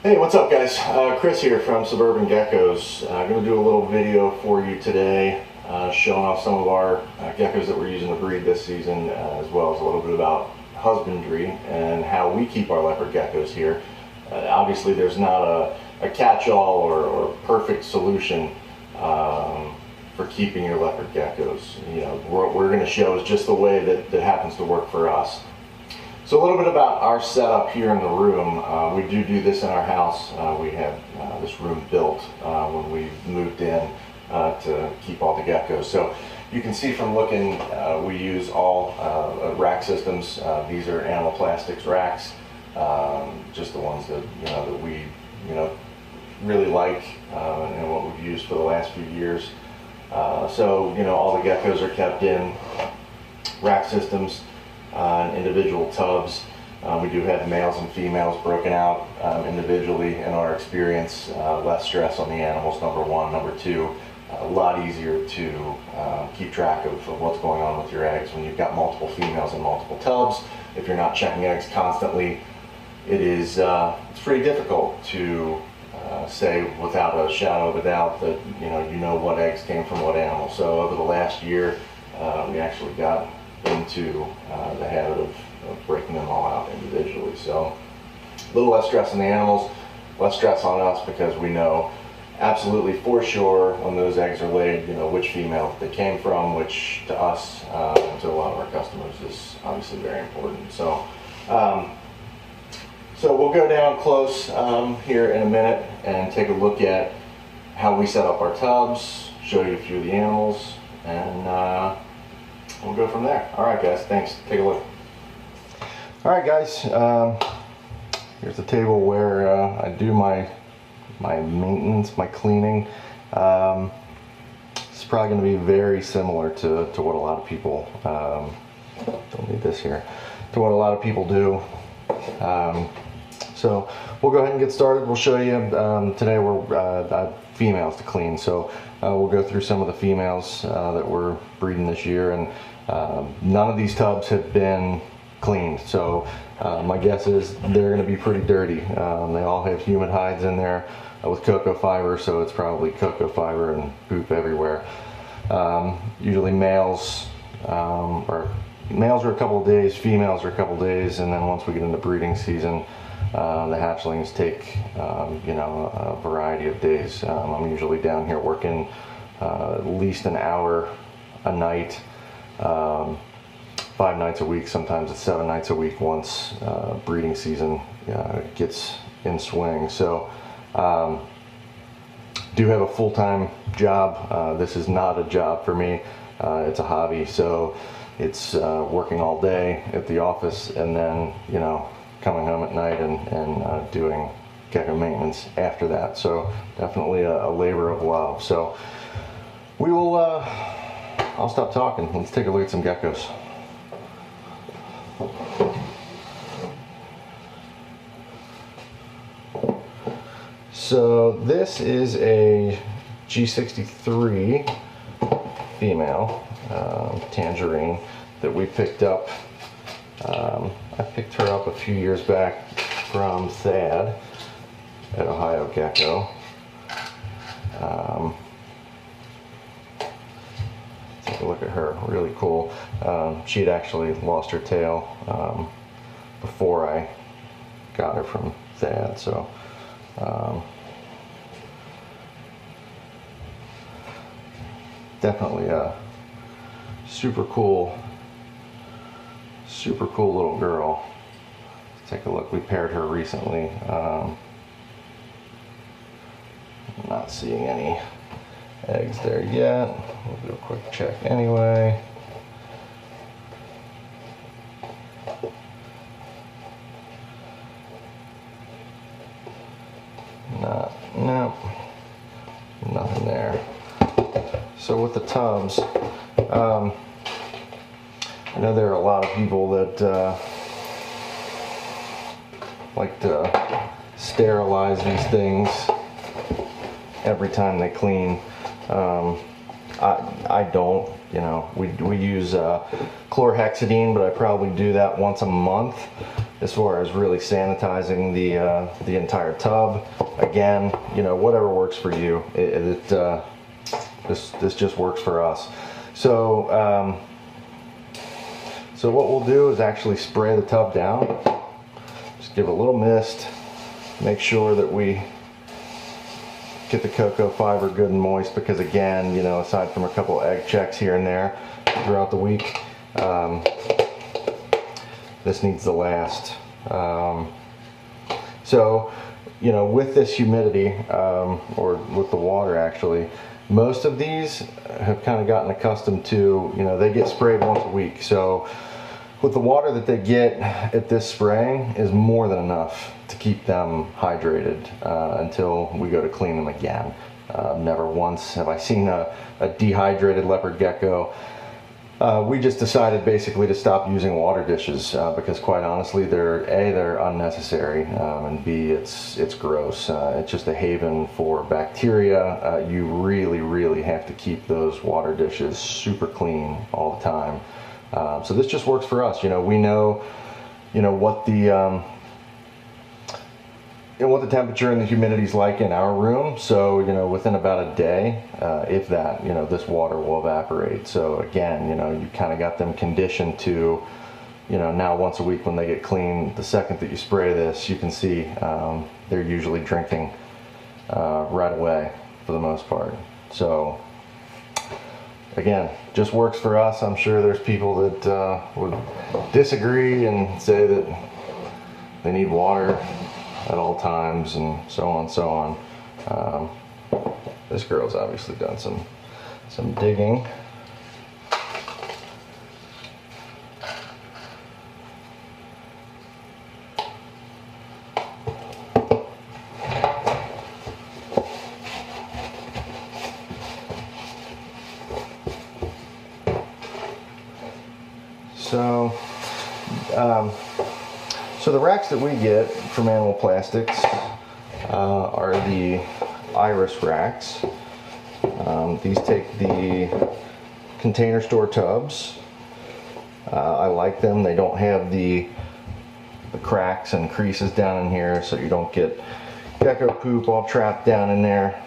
Hey, what's up guys? Chris here from Suburban Geckos. I'm going to do a little video for you today showing off some of our geckos that we're using to breed this season, as well as a little bit about husbandry and how we keep our leopard geckos here. Obviously there's not a catch-all or perfect solution for keeping your leopard geckos. You know, what we're going to show is just the way that happens to work for us. So a little bit about our setup here in the room. We do this in our house. We had this room built when we moved in to keep all the geckos. So you can see from looking, we use all rack systems. These are animal plastics racks, just the ones that that we really like and what we've used for the last few years. So all the geckos are kept in rack systems. Individual tubs. We do have males and females broken out individually. In our experience, less stress on the animals, number one. Number two, a lot easier to keep track of what's going on with your eggs when you've got multiple females in multiple tubs. If you're not checking eggs constantly, it's pretty difficult to say without a shadow of a doubt that you know what eggs came from what animal. So over the last year, we actually got into the habit of breaking them all out individually. So a little less stress on the animals, less stress on us, because we know absolutely for sure when those eggs are laid, which female they came from, which to us and to a lot of our customers is obviously very important. So so we'll go down close here in a minute and take a look at how we set up our tubs, show you a few of the animals, and we'll go from there. All right, guys, thanks. Take a look. All right, guys, here's the table where I do my maintenance, my cleaning. It's probably going to be very similar to what a lot of people, don't need this here, to what a lot of people do. So we'll go ahead and get started. We'll show you, today we're females to clean. So we'll go through some of the females that we're breeding this year, and none of these tubs have been cleaned. So my guess is they're going to be pretty dirty. They all have humid hides in there with cocoa fiber, so it's probably cocoa fiber and poop everywhere. Usually males are a couple of days, females are a couple of days, and then once we get into breeding season, the hatchlings take a variety of days. I'm usually down here working at least an hour a night, 5 nights a week. Sometimes it's 7 nights a week once breeding season gets in swing. So do have a full-time job. This is not a job for me. It's a hobby. So it's working all day at the office, and then coming home at night and doing gecko maintenance after that. So definitely a labor of love. So we will, I'll stop talking. Let's take a look at some geckos. So this is a G63 female, Tangerine, that we picked up. I picked her up a few years back from Thad at Ohio Gecko. Take a look at her, really cool. She'd actually lost her tail before I got her from Thad, so definitely a super cool little girl. Let's take a look. We paired her recently. Not seeing any eggs there yet. We'll do a quick check anyway. No, nothing there. So with the tubs, I know there are a lot of people that like to sterilize these things every time they clean. I don't, we use chlorhexidine, but I probably do that once a month. as far as really sanitizing the entire tub. Again, you know, whatever works for you. This just works for us. So so what we'll do is actually spray the tub down. Just give it a little mist. Make sure that we get the cocoa fiber good and moist, because again, you know, aside from a couple egg checks here and there throughout the week, this needs to last. So, you know, with this humidity, or with the water actually, most of these have kind of gotten accustomed to, you know, they get sprayed once a week. So with the water that they get at this spraying is more than enough to keep them hydrated until we go to clean them again. Never once have I seen a dehydrated leopard gecko. We just decided basically to stop using water dishes because, quite honestly, they're unnecessary, and B, it's gross. It's just a haven for bacteria. You really have to keep those water dishes super clean all the time. So this just works for us. You know, we know, you know, what the temperature and the humidity is like in our room. So, you know, within about a day, if that, you know, this water will evaporate. So again, you know, you kind of got them conditioned to, you know, now once a week when they get clean, the second that you spray this, you can see they're usually drinking right away for the most part. So again, just works for us. I'm sure there's people that would disagree and say that they need water at all times and so on and so on. This girl's obviously done some digging. So the racks that we get from Animal Plastics are the iris racks. These take the container store tubs. I like them. They don't have the cracks and creases down in here, so you don't get gecko poop all trapped down in there.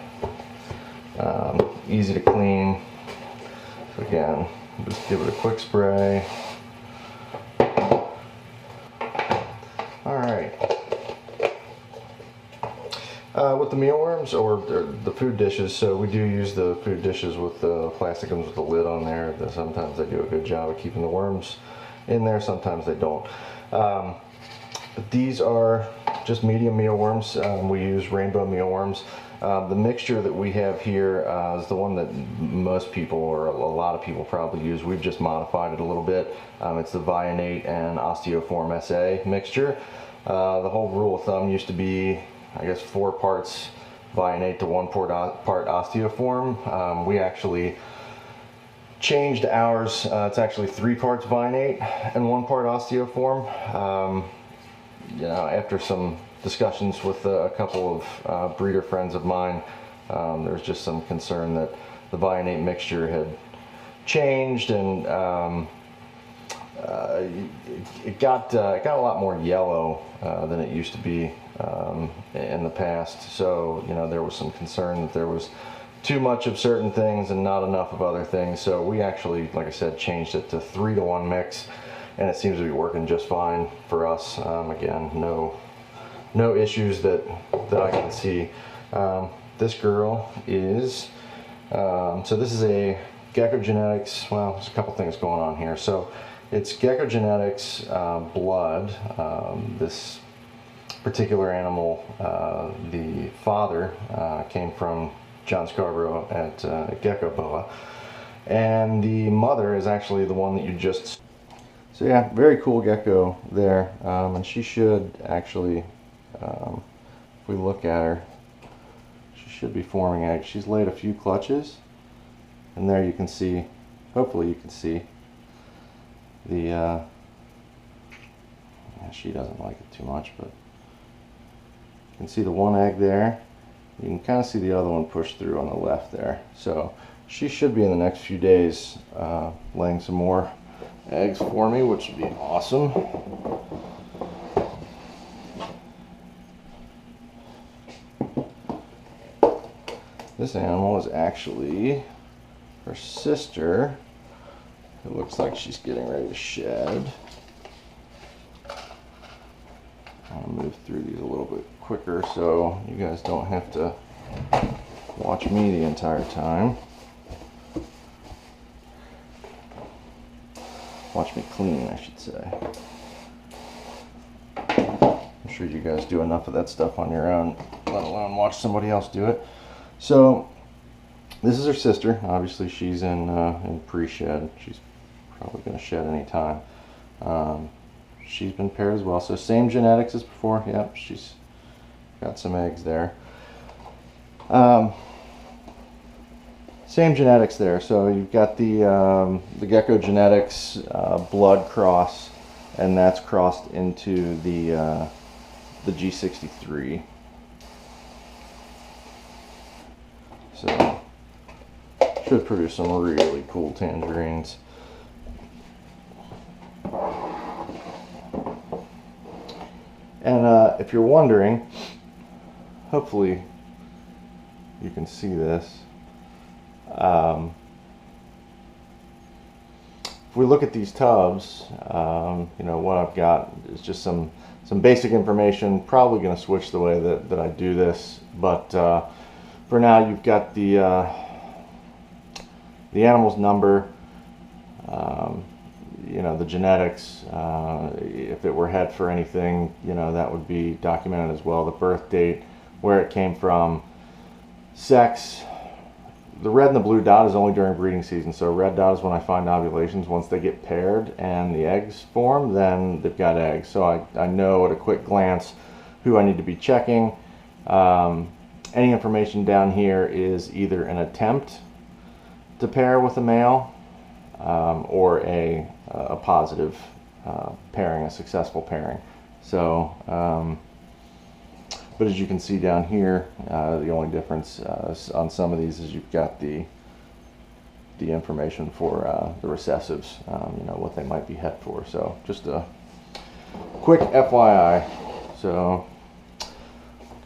Easy to clean. So again, just give it a quick spray. Alright, with the mealworms or the food dishes, so we do use the food dishes with the plastic ones with the lid on there. Sometimes they do a good job of keeping the worms in there, sometimes they don't. These are just medium mealworms. We use rainbow mealworms. The mixture that we have here is the one that most people, or a lot of people, probably use. We've just modified it a little bit. It's the Vionate and Osteoform SA mixture. The whole rule of thumb used to be, I guess, 4 parts Vionate to 1 part Osteoform. We actually changed ours. It's actually 3 parts Vionate and 1 part Osteoform. You know, after some discussions with a couple of breeder friends of mine, there was just some concern that the Vionate mixture had changed, and it got a lot more yellow than it used to be in the past. So, you know, there was some concern that there was too much of certain things and not enough of other things. So we actually, like I said, changed it to 3-to-1 mix, and it seems to be working just fine for us. Again, no issues that I can see. This girl is, so this is a Gecko Genetics. Well, there's a couple things going on here. So it's Gecko Genetics blood. This particular animal, the father came from John Scarborough at Gecko Boa, and the mother is actually the one that you just. So yeah, very cool gecko there, and she should actually, if we look at her, she should be forming eggs. She's laid a few clutches, and there you can see, hopefully you can see the, yeah, she doesn't like it too much, but you can see the one egg there. You can kind of see the other one push through on the left there. So she should be in the next few days laying some more eggs for me, which would be awesome. This animal is actually her sister. It looks like she's getting ready to shed. I'll move through these a little bit quicker so you guys don't have to watch me the entire time. Watch me clean, I should say. I'm sure you guys do enough of that stuff on your own, let alone watch somebody else do it. So this is her sister. Obviously she's in pre-shed. She's probably going to shed any time. She's been paired as well, so same genetics as before. Yep, she's got some eggs there. Same genetics there. So you've got the gecko genetics blood cross, and that's crossed into the G63. So should produce some really cool tangerines. And if you're wondering, hopefully you can see this. If we look at these tubs, you know, what I've got is just some basic information. Probably going to switch the way that I do this, but for now you've got the animal's number, you know, the genetics. If it were het for anything, you know, that would be documented as well. The birth date, where it came from, sex. The red and the blue dot is only during breeding season. So red dot is when I find ovulations. Once they get paired and the eggs form, then they've got eggs. So I know at a quick glance who I need to be checking. Any information down here is either an attempt to pair with a male or a positive pairing, a successful pairing. So, but as you can see down here, the only difference on some of these is you've got the information for the recessives, you know, what they might be het for. So just a quick FYI. So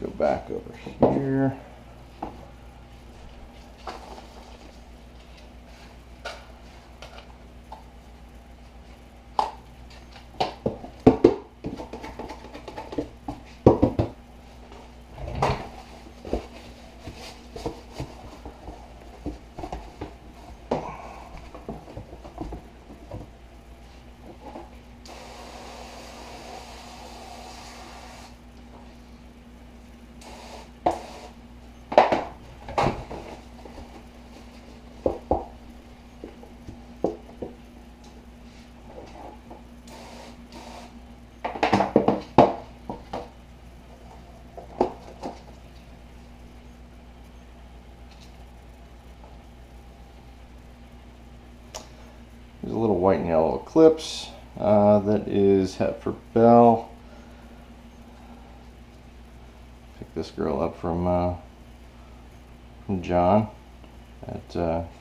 go back over here. There's a little white and yellow eclipse that is het for Bell. Picked this girl up from John at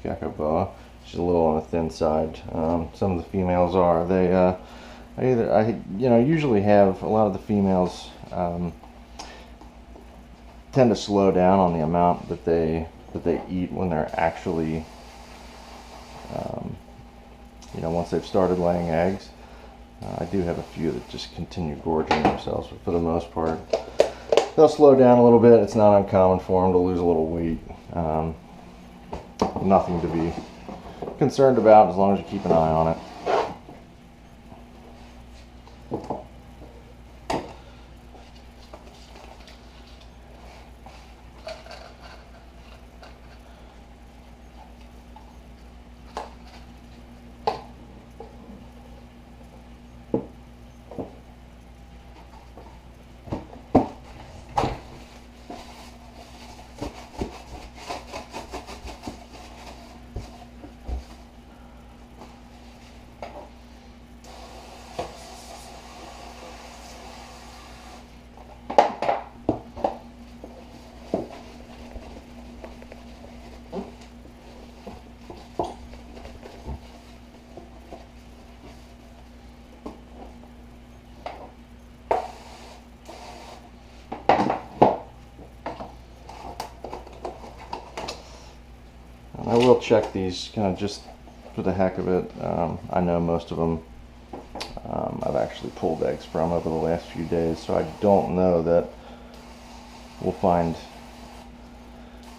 Gecko Boa. She's a little on the thin side. Some of the females are. They I usually have a lot of the females tend to slow down on the amount that they eat when they're actually once they've started laying eggs. I do have a few that just continue gorging themselves, but for the most part they'll slow down a little bit. It's not uncommon for them to lose a little weight. Nothing to be concerned about as long as you keep an eye on it. will check these kind of just for the heck of it. I know most of them I've actually pulled eggs from over the last few days, so I don't know that we'll find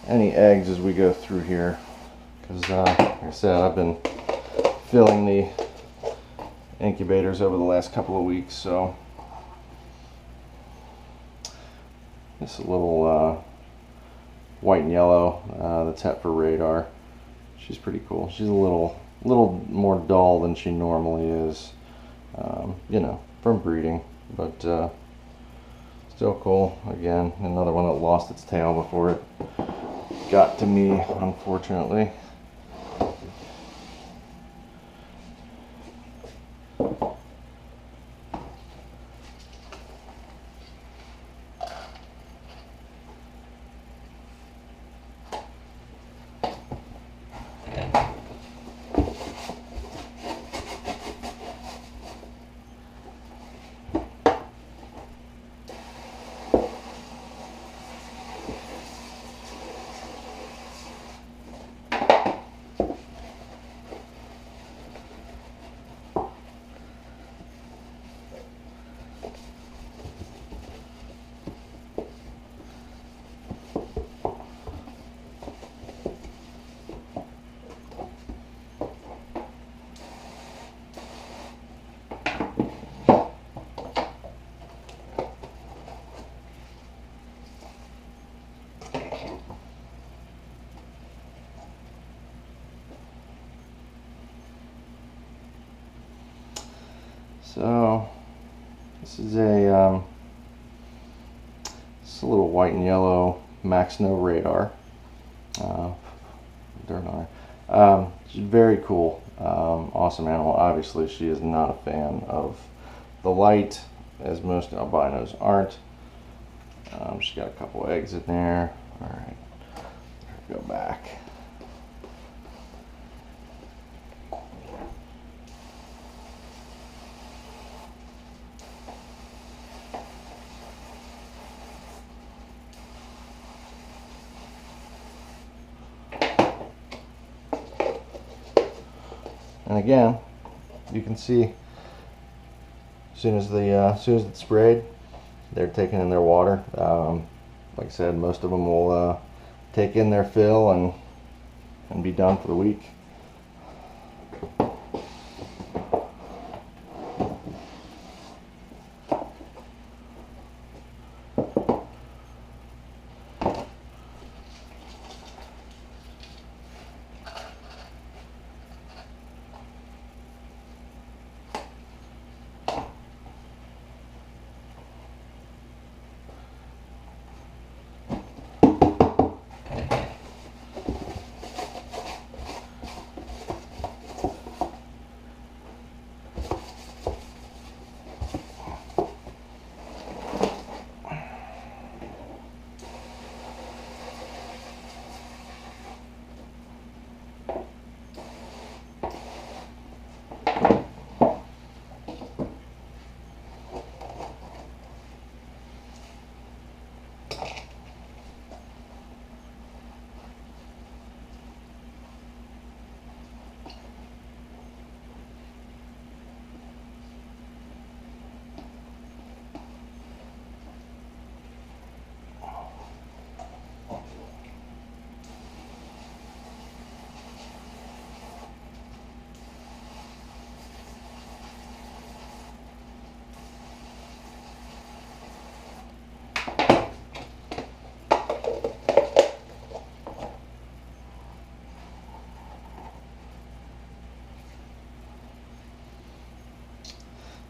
any eggs as we go through here, because like I said, I've been filling the incubators over the last couple of weeks. So this little white and yellow that's het for radar, she's pretty cool. She's a little more dull than she normally is, you know, from breeding, but still cool. Again, another one that lost its tail before it got to me, unfortunately. So this is a little white and yellow Max No radar. She's very cool, awesome animal. Obviously, she is not a fan of the light, as most albinos aren't. She's got a couple eggs in there. All right, go back. And again, you can see as soon as it's sprayed, they're taking in their water. Like I said, most of them will take in their fill and be done for the week.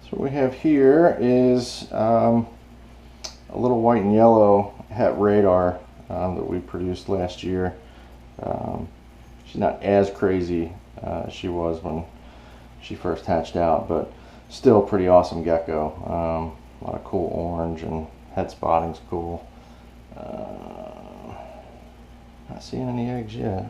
So what we have here is a little white and yellow het radar that we produced last year. She's not as crazy as she was when she first hatched out, but still pretty awesome gecko. A lot of cool orange, and head spotting's cool. Not seeing any eggs yet.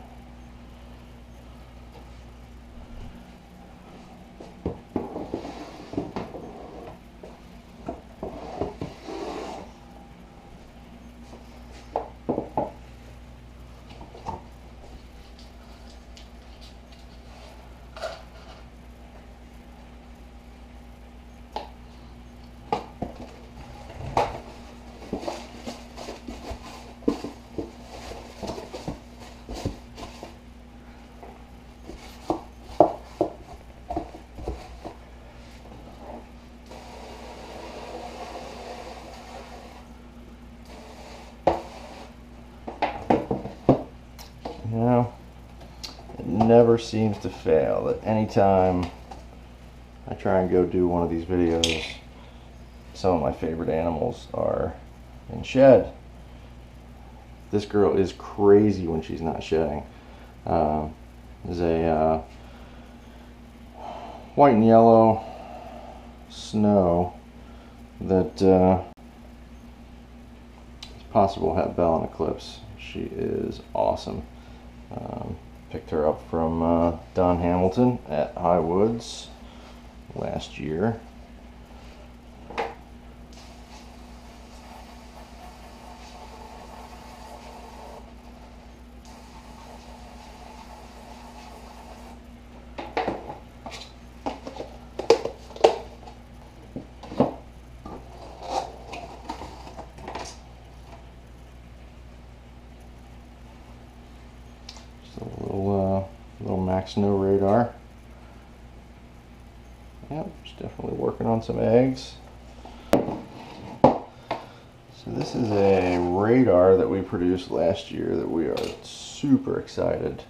You know, it never seems to fail. That anytime I try and go do one of these videos, some of my favorite animals are in shed. This girl is crazy when she's not shedding. There's a white and yellow snow that is possible to have Belle and Eclipse. She is awesome. Picked her up from Don Hamilton at Highwoods last year. Little Max No radar. Yep, she's definitely working on some eggs. So this is a radar that we produced last year that we are super excited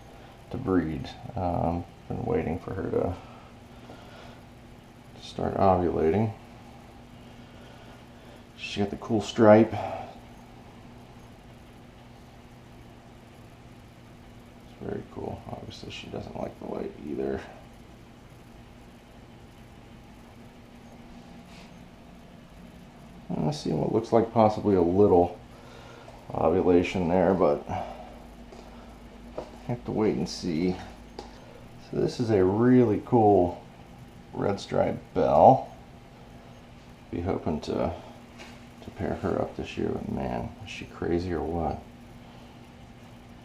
to breed. Been waiting for her to start ovulating. She's got the cool stripe. Very cool. Obviously she doesn't like the light either. I see what looks like possibly a little ovulation there, but have to wait and see. So this is a really cool red striped Belle. Be hoping to pair her up this year, but man, is she crazy or what?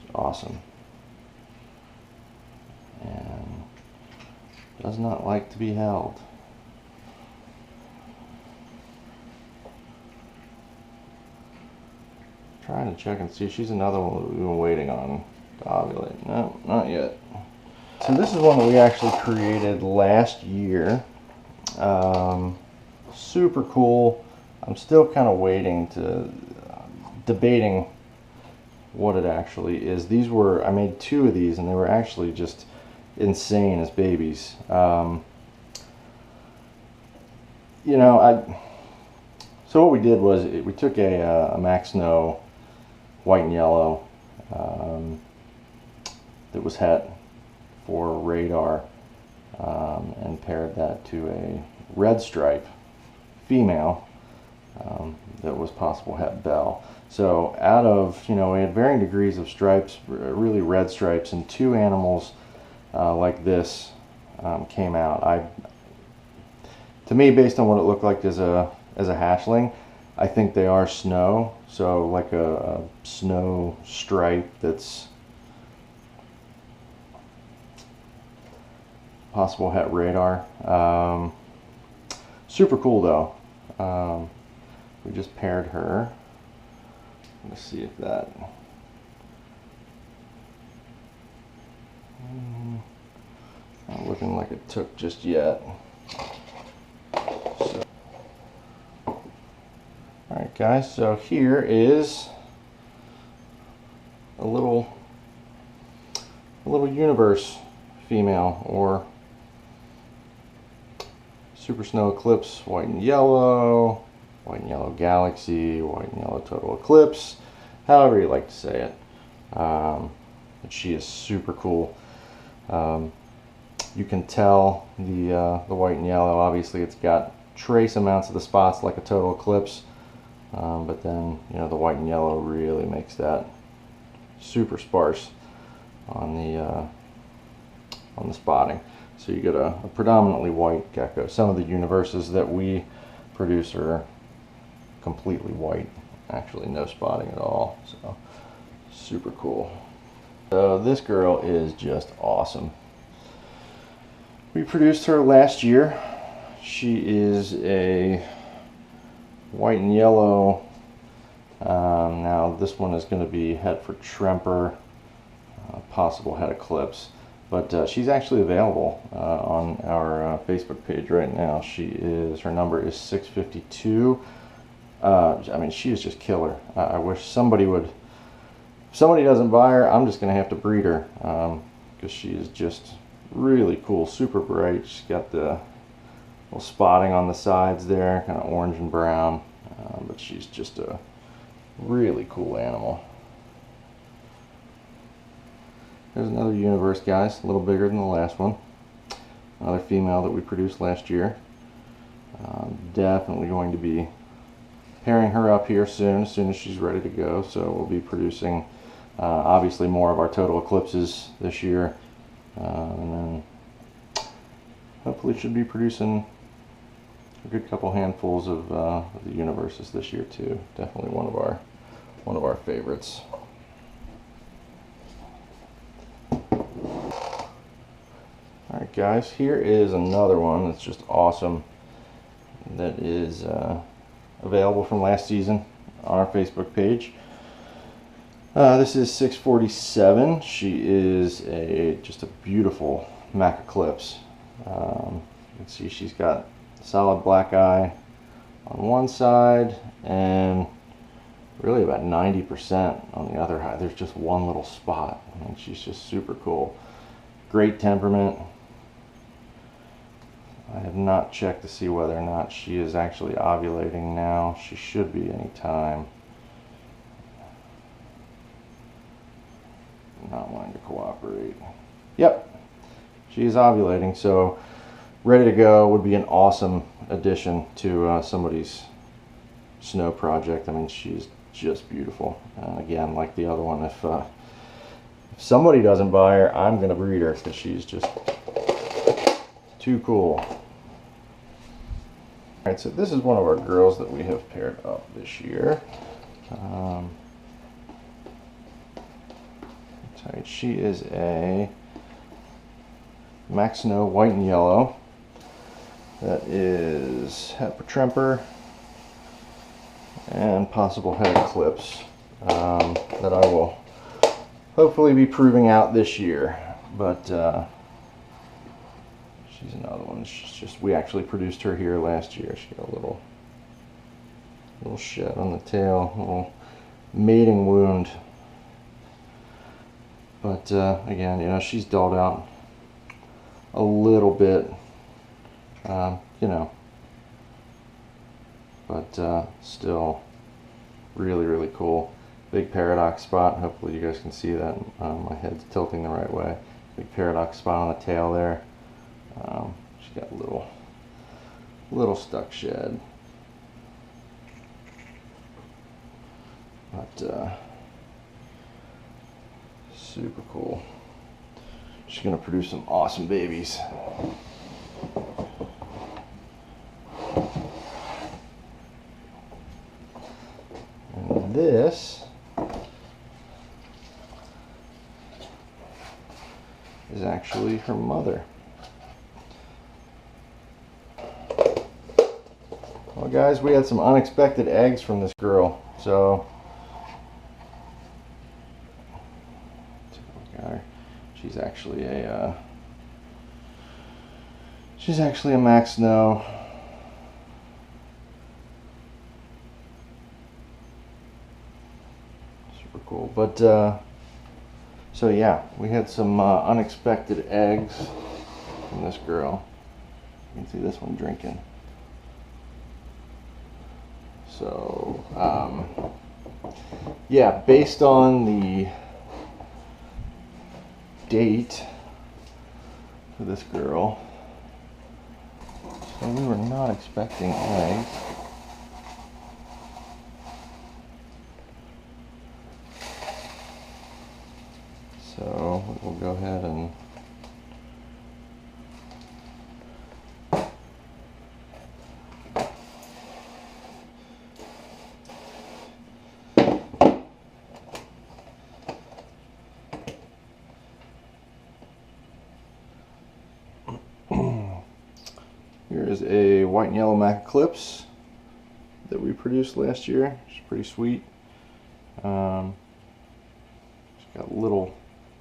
It's awesome. And does not like to be held. Trying to check and see. She's another one that we've been waiting on to ovulate. No, not yet. So this is one that we actually created last year. Super cool. I'm still kind of waiting to debating what it actually is. These were, I made 2 of these and they were actually just insane as babies. You know, so what we did was we took a Max No white and yellow that was het for radar, and paired that to a red stripe female that was possible het Belle. So out of, you know, we had varying degrees of stripes, really red stripes, and 2 animals like this came out. To me, based on what it looked like as a hatchling, I think they are snow. So like a snow stripe that's possible het radar. Super cool though. We just paired her. Let's see if that. Not looking like it took just yet. So, alright guys, so here is a little universe female, or Super Snow Eclipse white and yellow galaxy, white and yellow total eclipse, however you like to say it. But she is super cool. You can tell the white and yellow, obviously it's got trace amounts of the spots like a total eclipse, but then, you know, the white and yellow really makes that super sparse on the spotting. So you get a predominantly white gecko. Some of the universes that we produce are completely white, actually no spotting at all. So super cool. So this girl is just awesome. We produced her last year. She is a white and yellow. Now this one is going to be het for Tremper, possible het Eclipse, but she's actually available on our Facebook page right now. Her number is 652. I mean, she is just killer. I wish somebody would if somebody doesn't buy her, I'm just going to have to breed her, because she is just really cool, super bright. She's got the little spotting on the sides there, kind of orange and brown, but she's just a really cool animal. There's another universe, guys, a little bigger than the last one. Another female that we produced last year. Definitely going to be pairing her up here soon, as soon as she's ready to go. So we'll be producing obviously more of our total eclipses this year, and then hopefully should be producing a good couple handfuls of the universes this year too. Definitely one of our favorites. Alright guys, here is another one that's just awesome, that is available from last season on our Facebook page. This is 647. She is just a beautiful Mac Eclipse. You can see she's got solid black eye on one side and really about 90% on the other eye. There's just one little spot, and she's just super cool. Great temperament. I have not checked to see whether or not she is actually ovulating now. She should be any time. Not wanting to cooperate. Yep, she is ovulating, so ready to go. Would be an awesome addition to somebody's snow project. I mean, she's just beautiful. Again, like the other one, if somebody doesn't buy her, I'm going to breed her, because she's just too cool. Alright, so this is one of our girls that we have paired up this year. She is a Max Snow white and yellow. That is het Tremper and possible het eclipse, that I will hopefully be proving out this year. But she's another one. She's just, we actually produced her here last year. She got a little shed on the tail, a little mating wound. But again, you know, she's dulled out a little bit, you know, but still really, really cool. Big paradox spot. Hopefully you guys can see that. My head's tilting the right way. Big paradox spot on the tail there. She's got a little stuck shed, but super cool. She's gonna produce some awesome babies. And this is actually her mother. Well guys, we had some unexpected eggs from this girl, so she's actually a Max Snow. Super cool. But so yeah, we had some unexpected eggs from this girl. You can see this one drinking. So yeah, based on the date for this girl, so we were not expecting eggs. So we'll go ahead and here is a white and yellow Mac Eclipse that we produced last year. She's pretty sweet. She's got a little,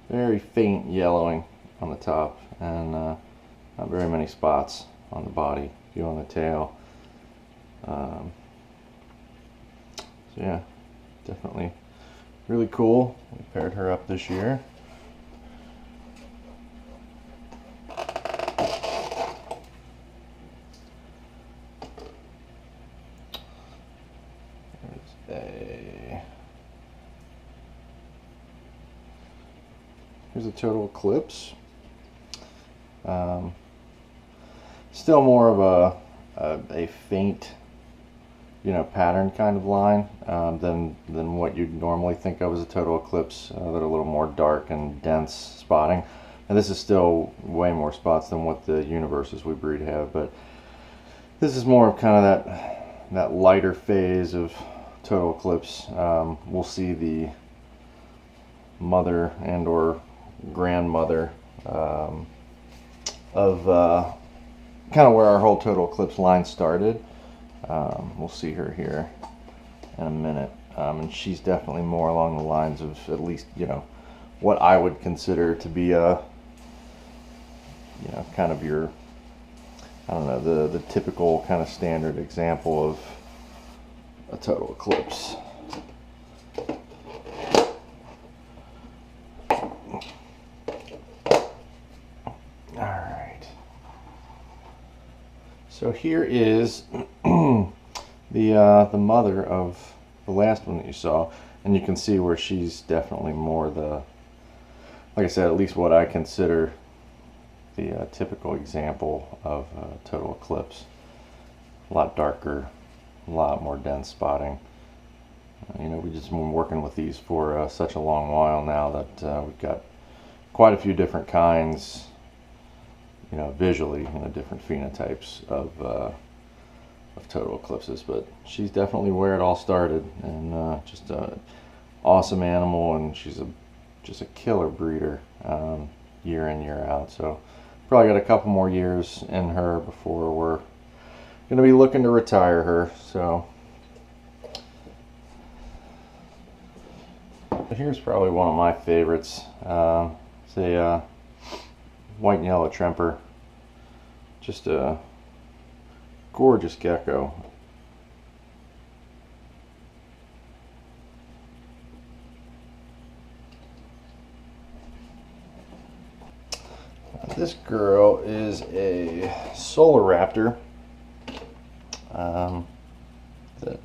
very faint yellowing on the top, and not very many spots on the body, few on the tail. So yeah, definitely really cool. We paired her up this year. Here's a total eclipse. Still more of a faint, you know, pattern kind of line than what you'd normally think of as a total eclipse. That are a little more dark and dense spotting, and this is still way more spots than what the universes we breed have. But this is more of kind of that lighter phase of total eclipse. We'll see the mother and or grandmother of kind of where our whole total eclipse line started. We'll see her here in a minute, and she's definitely more along the lines of, at least, you know, what I would consider to be a, you know, kind of your, I don't know, the typical kind of standard example of a total eclipse. So here is the mother of the last one that you saw, and you can see where she's definitely more the, like I said, at least what I consider the typical example of total eclipse. A lot darker, a lot more dense spotting. You know, we've just been working with these for such a long while now that we've got quite a few different kinds, you know, visually, you know, different phenotypes of total eclipses. But she's definitely where it all started, and just an awesome animal, and she's just a killer breeder, year in, year out. So probably got a couple more years in her before we're going to be looking to retire her. So here's probably one of my favorites. It's a white and yellow tremper. Just a gorgeous gecko. This girl is a Solaraptor that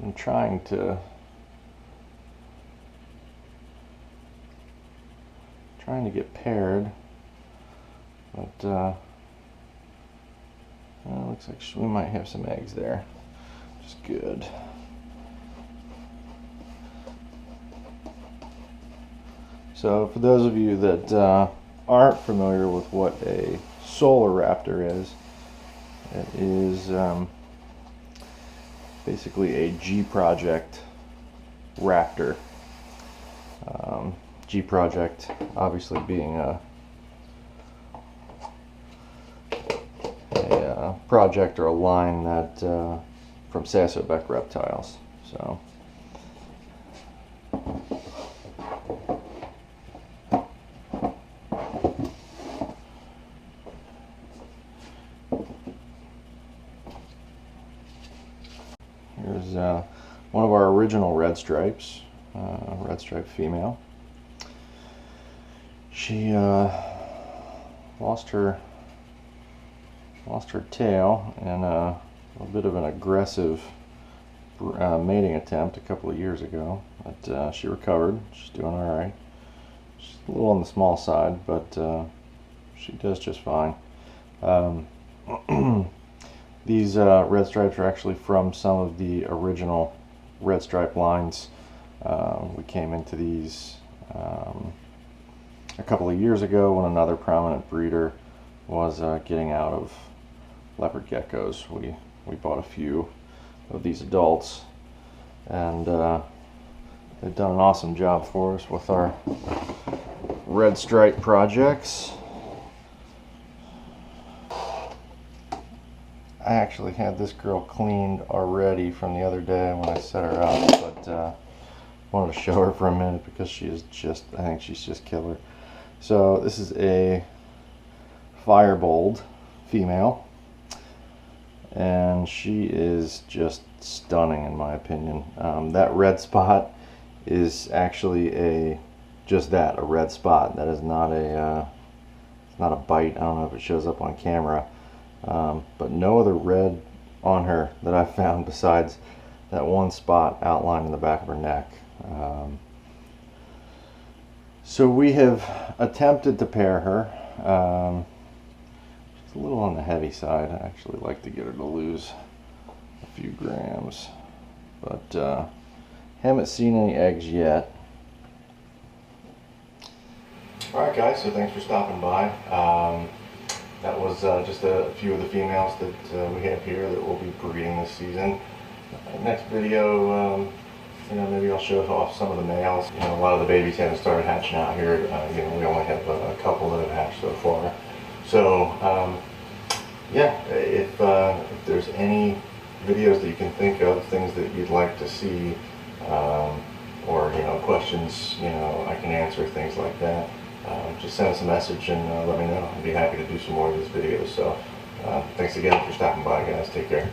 I'm trying to get paired, but looks like we might have some eggs there, which is good. So for those of you that aren't familiar with what a Solaraptor is, it is basically a G Project raptor. G Project obviously being a project or a line that from Sassobeck reptiles. So here's one of our original red stripes, red stripe female. She lost her tail in a bit of an aggressive mating attempt a couple of years ago, but she recovered. She's doing all right. She's a little on the small side, but she does just fine. These red stripes are actually from some of the original red stripe lines. We came into these a couple of years ago when another prominent breeder was getting out of leopard geckos. We bought a few of these adults, and they've done an awesome job for us with our red stripe projects. I actually had this girl cleaned already from the other day when I set her up, but wanted to show her for a minute because she is just, I think she's just killer. So this is a Firebolt female, and she is just stunning in my opinion. That red spot is actually just that, a red spot. That is not it's not a bite. I don't know if it shows up on camera, but no other red on her that I've found besides that one spot outlined in the back of her neck. So we have attempted to pair her. She's a little on the heavy side. I actually like to get her to lose a few grams, but haven't seen any eggs yet. Alright guys, so thanks for stopping by. That was just a few of the females that we have here that will be breeding this season. Next video, maybe I'll show off some of the males. A lot of the babies haven't started hatching out here. We only have a couple that have hatched so far. So, yeah, if there's any videos that you can think of, things that you'd like to see, or questions I can answer, things like that, just send us a message and let me know. I'd be happy to do some more of these videos. So thanks again for stopping by, guys. Take care.